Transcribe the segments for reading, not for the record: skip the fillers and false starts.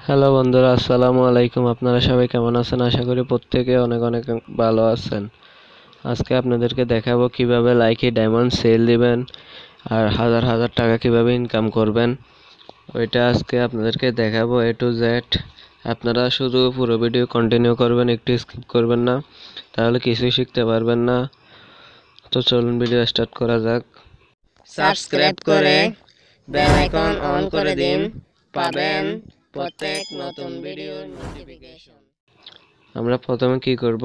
Hello বন্ধুরা, আসসালামু আলাইকুম। আপনারা সবাই কেমন আছেন? আশা করি প্রত্যেকে অনেক অনেক ভালো আছেন। আজকে আপনাদেরকে দেখাবো কিভাবে লাইকি ডায়মন্ড সেল দিবেন আর হাজার হাজার টাকা কিভাবে ইনকাম করবেন। ওইটা আজকে আপনাদেরকে দেখাবো A to Z। আপনারা শুধু পুরো ভিডিও কন্টিনিউ করবেন, একটু স্কিপ করবেন না, তাহলে কিছুই শিখতে পারবেন না। তো চলুন ভিডিও স্টার্ট করা যাক। সাবস্ক্রাইব করে বেল আইকন অন করে দিন, পাবেন প্রত্যেক নতুন ভিডিওর নোটিফিকেশন। আমরা প্রথমে কি করব,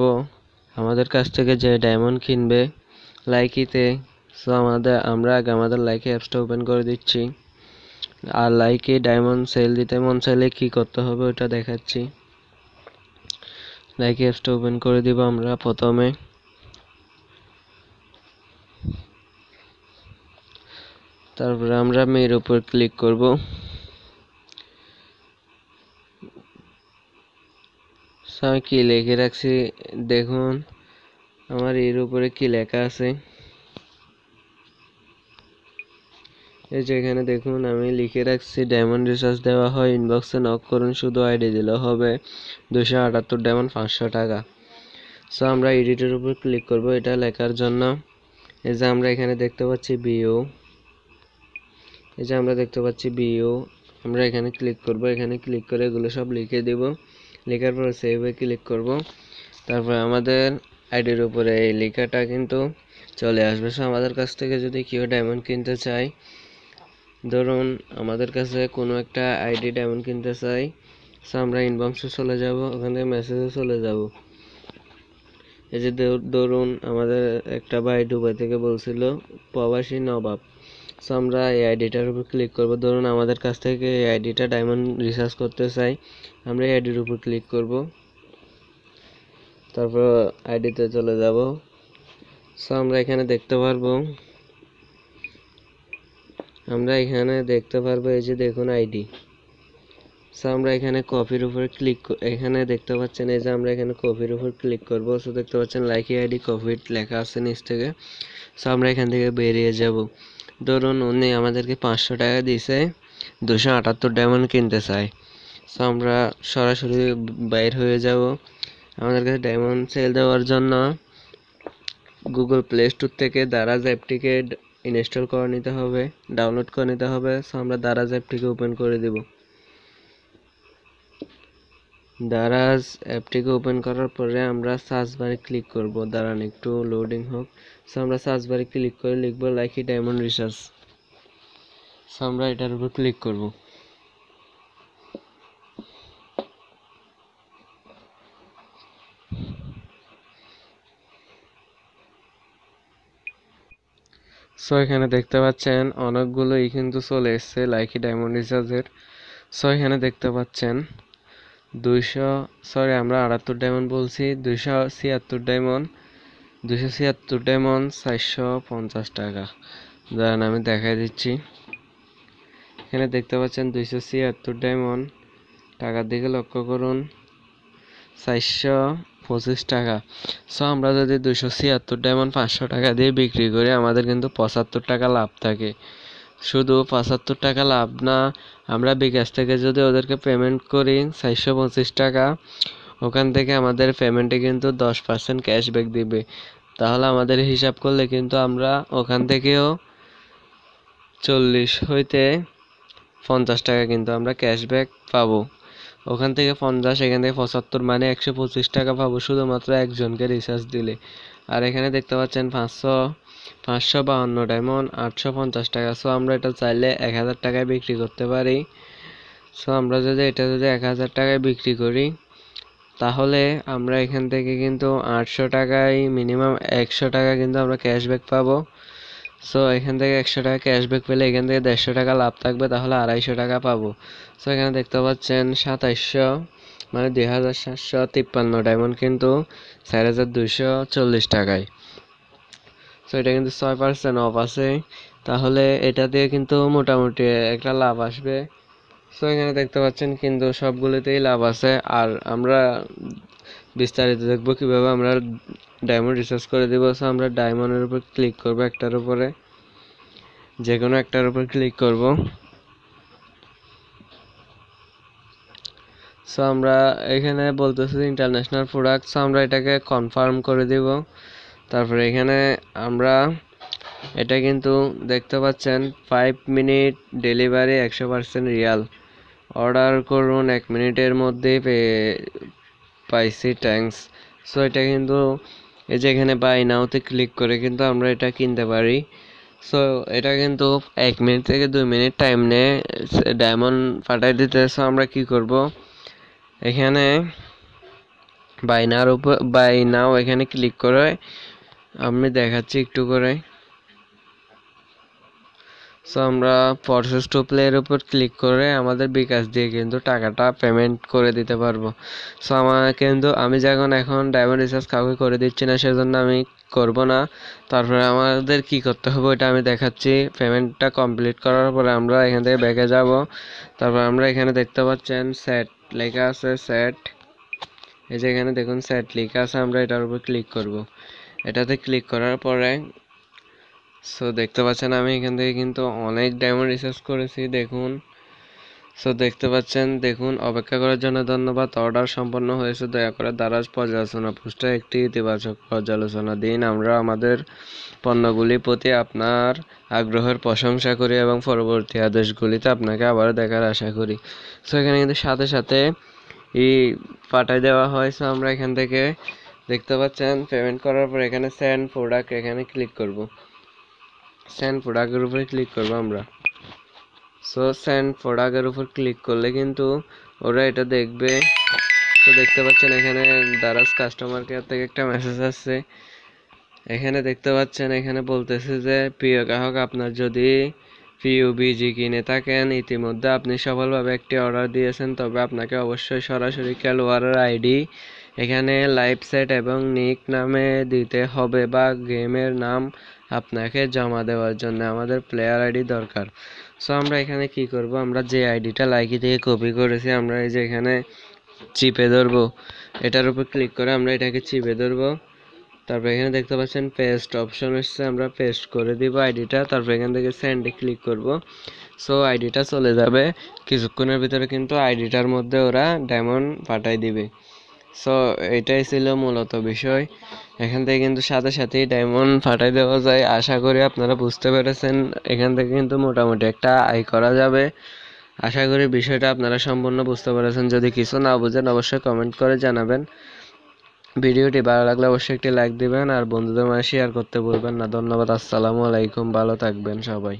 আমাদের কাছ থেকে যে ডায়মন্ড কিনবে লাইকিতে, সো আমরা আগে আমাদের লাইকি অ্যাপসটা ওপেন করে দিচ্ছি। আর লাইকি ডায়মন্ড সেল দিতে মন চাইলে কি করতে হবে ওটা দেখাচ্ছি। লাইকি অ্যাপসটা ওপেন করে দিব আমরা প্রথমে। তারপরে আমরা মের উপর ক্লিক করব। আমি কি লিখে রাখছি দেখুন, আমার এর উপরে কি লেখা আছে। এই যে এখানে দেখুন আমি লিখে রাখছি, ডায়মন্ড রিচার্জ দেওয়া হয়, ইনবক্সে নক করুন, শুধু আইডি দিলে হবে, 278 ডায়মন্ড 500 টাকা। সো আমরা এডিটের উপর ক্লিক করব এটা লেখার জন্য। এই যে আমরা এখানে দেখতে পাচ্ছি বিও, এই যে আমরা দেখতে পাচ্ছি বিও, আমরা এখানে ক্লিক করব। এখানে ক্লিক করে এগুলো সব লিখে দেব। লেখার পর সেভে ক্লিক করব। তারপর আমাদের আইডির উপরে এই লেখাটা কিন্তু চলে আসবে। সো আমাদের কাছ থেকে যদি কেউ ডায়মন্ড কিনতে চায়, ধরুন আমাদের কাছে কোনো একটা আইডি ডায়মন্ড কিনতে চাই, সো আমরা ইনবক্সে চলে যাব, ওখানে মেসেজে চলে যাব। এই যে ধরুন আমাদের একটা ভাই দুবাই থেকে বলছিল প্রবাসী নবাব, সো আমরা এই আইডিটার উপর ক্লিক করব। ধরুন আমাদের কাছ থেকে এই আইডিটা ডায়মন্ড রিচার্জ করতে চাই, আমরা এই আইডির উপর ক্লিক করব। তারপর আইডিতে চলে যাব। সো আমরা এখানে দেখতে পারবো, এই যে দেখুন আইডি। সো আমরা এখানে কপির উপর এখানে দেখতে পাচ্ছেন, এই যে আমরা এখানে কপির উপর ক্লিক করব। সো দেখতে পাচ্ছেন লাইকি আইডি কপি লেখা আছে নিচ থেকে। সো আমরা এখান থেকে বেরিয়ে যাব। ধরুন উনি আমাদেরকে 500 টাকা দিয়েছে, 278 ডায়মন্ড কিনতে চাই। সো আমরা সরাসরি বাইর হয়ে যাব। আমাদের কাছে ডায়মন্ড সেল দেওয়ার জন্য গুগল প্লে স্টোর থেকে দারাজ অ্যাপটিকে ইনস্টল করে নিতে হবে, ডাউনলোড করে নিতে হবে। সো আমরা দারাজ অ্যাপটিকে ওপেন করে দেব। দারাজ অ্যাপটিকে ওপেন করার পরে আমরা সার্চ বারে ক্লিক করব। দাঁড়ান একটু লোডিং হোক। সো আমরা সার্চ বারে ক্লিক করে লিখব লাইকি ডায়মন্ড রিচার্জ। সো আমরা এটার উপর ক্লিক করব। সো এখানে দেখতে পাচ্ছেন অনেকগুলোই কিন্তু চলে এসছে লাইকি ডায়মন্ড রিচার্জের। সো এখানে দেখতে পাচ্ছেন আমরা 78 ডায়মন্ড বলছি, 276 ডায়মন্ড 450 টাকা। দাঁড়ান আমি দেখাই দিচ্ছি। এখানে দেখতে পাচ্ছেন 276 ডায়মন্ড, টাকার দিকে লক্ষ্য করুন, 425 টাকা। সো আমরা যদি 276 ডায়মন্ড 500 টাকা দিয়ে বিক্রি করি, আমাদের কিন্তু 75 টাকা লাভ থাকে। শুধু 75 টাকা লাভ না, আমরা বিকাশ থেকে যদি ওদেরকে পেমেন্ট করি 425 টাকা, ওখান থেকে আমাদের পেমেন্টে কিন্তু 10% ক্যাশব্যাক দিবে। তাহলে আমাদের হিসাব করলে কিন্তু আমরা ওখান থেকেও 40 হইতে 50 টাকা কিন্তু আমরা ক্যাশব্যাক পাবো। ওখান থেকে 50, এখান থেকে 75, মানে 125 টাকা পাবো শুধুমাত্র একজনকে রিচার্জ দিলে। আর এখানে দেখতে পাচ্ছেন 552 ডায়মন্ড 850 টাকা। সো আমরা এটা চাইলে 1000 টাকায় বিক্রি করতে পারি। সো আমরা যদি 1000 টাকায় বিক্রি করি, তাহলে আমরা এখান থেকে কিন্তু 800 টাকায় মিনিমাম 100 টাকা কিন্তু আমরা ক্যাশব্যাক পাবো। সো এখান থেকে 100 টাকা ক্যাশব্যাক পেলে এখান থেকে 150 টাকা লাভ থাকবে, তাহলে 250 টাকা পাবো। সো এখানে দেখতে পাচ্ছেন 2700, মানে 2753 ডায়মন্ড কিন্তু 4240 টাকায়। সো এটা কিন্তু 6% অফ আছে, তাহলে এটা দিয়ে কিন্তু মোটামুটি একটা লাভ আসবে। সো এখানে দেখতে পাচ্ছেন কিন্তু সবগুলোতেই লাভ আছে। আর আমরা বিস্তারিত দেখবো কিভাবে আমরা ডায়মন্ড রিচার্জ করে দিব। সো আমরা ডায়মন্ডের উপর ক্লিক করব, একটার উপরে, যে কোনো একটার উপর ক্লিক করব। সো আমরা এখানে বলতেছি ইন্টারন্যাশনাল প্রোডাক্ট, সো আমরা এটাকে কনফার্ম করে দিব। তারপরে এখানে আমরা এটা কিন্তু দেখতে পাচ্ছেন 5 মিনিট ডেলিভারি 100% রিয়াল, অর্ডার করুন 1 মিনিটের মধ্যেই পাইছি, থ্যাঙ্কস। সো এটা কিন্তু এই যে এখানে বাই নাওতে ক্লিক করে কিন্তু আমরা এটা কিনতে পারি। সো এটা কিন্তু 1 মিনিট থেকে 2 মিনিট টাইম নেয় ডায়মন্ড পাঠাই দিতে। সো আমরা কি করব, এখানে বাই নাও এখানে ক্লিক করে আমি দেখাচ্ছি একটু করে। সো আমরা প্রসেস টু প্লে এর উপর ক্লিক করে আমাদের বিকাশ দিয়ে কিন্তু টাকাটা পেমেন্ট করে দিতে পারবো। সো আমার কিন্তু আমি যখন এখন ডায়মন্ড রিচার্জ কাউকে করে দিচ্ছি না, সেজন্য আমি করব না। তারপরে আমাদের কি করতে হবে ওটা আমি দেখাচ্ছি। পেমেন্টটা কমপ্লিট করার পরে আমরা এখান থেকে ব্যাকে যাব। তারপর আমরা এখানে দেখতে পাচ্ছেন সেট লেখা আছে, সেট, এই যে এখানে দেখুন সেট লেখা আছে, আমরা এটার উপর ক্লিক করব। এটাতে ক্লিক করার পরে সো দেখতে পাচ্ছেন আমি এখান থেকে কিন্তু অনেক ডায়মন্ড রিচার্জ করেছি, দেখুন। সো দেখতে পাচ্ছেন, দেখুন। অপেক্ষা করার জন্য ধন্যবাদ। অর্ডার সম্পন্ন হয়েছে, দয়া করে দারাজ পর্যালোচনা পৃষ্ঠা একটি ইতিবাচক পর্যালোচনা দিন। আমরা আমাদের পণ্যগুলির প্রতি আপনার আগ্রহের প্রশংসা করি এবং পরবর্তী আদেশগুলিতে আপনাকে আবার দেখার আশা করি। সো এখানে কিন্তু সাথে সাথে পাঠাই দেওয়া হয়। সো আমরা এখান থেকে দেখতে পাচ্ছেন পেমেন্ট করার পর এখানে সেন্ড প্রোডাক্ট এখানে ক্লিক করব। সেন্ড প্রোডাক্টের উপরে ক্লিক করব আমরা। সো সেন্ড প্রোডাক্টের উপর ক্লিক করলে কিন্তু ওরা এটা দেখবে। তো দেখতে পাচ্ছেন এখানে দারাজ কাস্টমার কেয়ার থেকে একটা মেসেজ আসছে। এখানে দেখতে পাচ্ছেন এখানে বলতেছে যে প্রিয় গ্রাহক, আপনার যদি পিইউবিজি কিনে থাকেন, ইতিমধ্যে আপনি সফলভাবে একটি অর্ডার দিয়েছেন, তবে আপনাকে অবশ্যই সরাসরি খেলোয়াড়ের আইডি এখানে লাইভ সেট এবং নিক নামে দিতে হবে, বা গেমের নাম আপনাকে জমা দেওয়ার জন্য আমাদের প্লেয়ার আইডি দরকার। সো আমরা এখানে কি করব, আমরা যে আইডিটা লাইকি থেকে কপি করেছি আমরা এই যে এখানে চিপে ধরবো, এটার উপর ক্লিক করে আমরা এটাকে চিপে ধরবো। তারপর এখানে দেখতে পাচ্ছেন পেস্ট অপশন এসছে, আমরা পেস্ট করে দিব আইডিটা। তারপর এখান থেকে সেন্ডে ক্লিক করব। সো আইডিটা চলে যাবে, কিছুক্ষণের ভিতরে কিন্তু আইডিটার মধ্যে ওরা ডায়মন্ড পাঠাই দিবে। সো এটাই ছিল মূলত বিষয়। এখান থেকে কিন্তু সাথে সাথেই ডায়মন্ড পাঠাই দেওয়া যায়। আশা করি আপনারা বুঝতে পেরেছেন। এখান থেকে কিন্তু মোটামুটি একটা আয় করা যাবে। আশা করি বিষয়টা আপনারা সম্পূর্ণ বুঝতে পেরেছেন। যদি কিছু না বুঝেন অবশ্যই কমেন্ট করে জানাবেন। ভিডিওটি ভালো লাগলে অবশ্যই একটি লাইক দিবেন আর বন্ধুদের মাঝে শেয়ার করতে ভুলবেন না। ধন্যবাদ। আসসালামু আলাইকুম, ভালো থাকবেন সবাই।